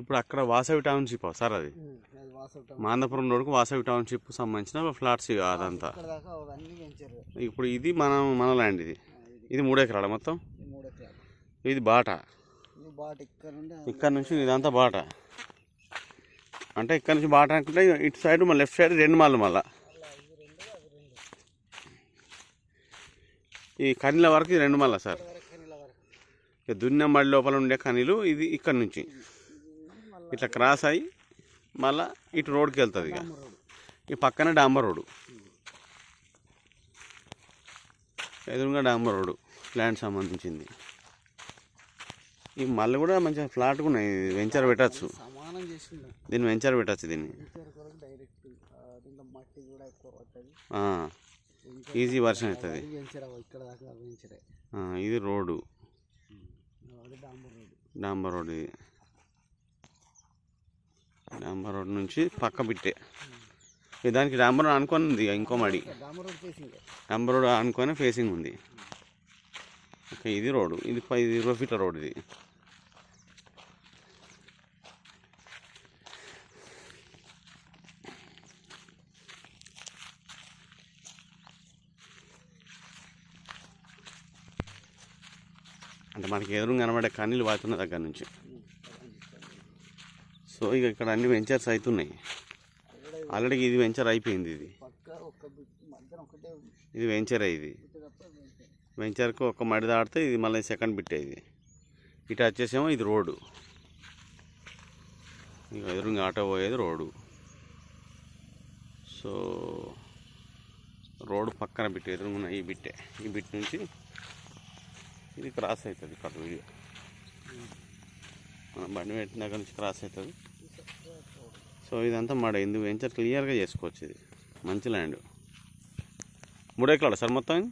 ఇప్పుడు అక్కడ Vasavi township sir అది మాందపురం రోడ్కు వాసవి టౌన్షిప్ సంబంధించిన ఫ్లాట్స్ అదంతా. ఇప్పుడు ఇది మన ల్యాండ్, ఇది 3 ఎకరాల మొత్తం. ఇది బాట, ఇక్కడ నుంచి ఇదంతా బాట. అంటే ఇక్కడ నుంచి బాట అనుకుంటే ఇటు సైడ్ మళ్ళీ లెఫ్ట్ సైడ్ 2 మాలు. మళ్ళీ ఈ కనీల వరకు 2 మాల సార్. ఇక దున్నమడి లోపల ఉండే కనీలు ఇది ఇక్కడ నుంచి ఇట్లా క్రాస్ అయ్యి మళ్ళీ ఇటు రోడ్కి వెళ్తుంది. ఇక ఈ పక్కన డాంబర్ రోడ్డు, ఎదురుగా డాంబర్ రోడ్డు ల్యాండ్ సంబంధించింది. ఈ మళ్ళీ కూడా మంచిగా ఫ్లాట్గా ఉన్నాయి. వెంచర్ పెట్టచ్చు, దీన్ని వెంచర్ పెట్టచ్చు. దీన్ని ఈజీ వర్షన్ అవుతుంది. ఇది రోడ్డు, డాంబర్ రోడ్. ఇది డాంబర్ రోడ్ నుంచి పక్క బిట్టే. దానికి డాంబర్ రోడ్ అనుకొని ఉంది, ఇంకో మడి డాంబర్ రోడ్ అనుకొని ఫేసింగ్ ఉంది. ఓకే, ఇది రోడ్డు. ఇది 20 ఫీట్ల రోడ్. ఇది అంటే మనకి ఎదురు కనబడే కన్నీళ్ళు వాడుతున్న దగ్గర నుంచి. సో ఇక ఇక్కడ అన్ని వెంచర్స్ అవుతున్నాయి. ఆల్రెడీ ఇది వెంచర్ అయిపోయింది. ఇది వెంచరే. ఇది వెంచర్కు ఒక మడి దాడితే ఇది మళ్ళీ సెకండ్ బిట్టే. ఇది ఇటు వచ్చేసేమో ఇది రోడ్డు. ఇక ఎదురుగా ఆటో పోయేది రోడ్డు. సో రోడ్డు పక్కన బిట్టే, ఎదురుగా ఈ బిట్టే. ఈ బిట్ నుంచి ఇది క్రాస్ అవుతుంది. ఇక్కడ వీడియో మనం బండి పెట్టిన దగ్గర నుంచి క్రాస్ అవుతుంది. సో ఇదంతా మడ ఇందు వెంచర్ క్లియర్గా చేసుకోవచ్చు. ఇది మంచి ల్యాండ్. 3 ఎకరాలు సార్ మొత్తం.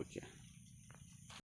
ఓకే.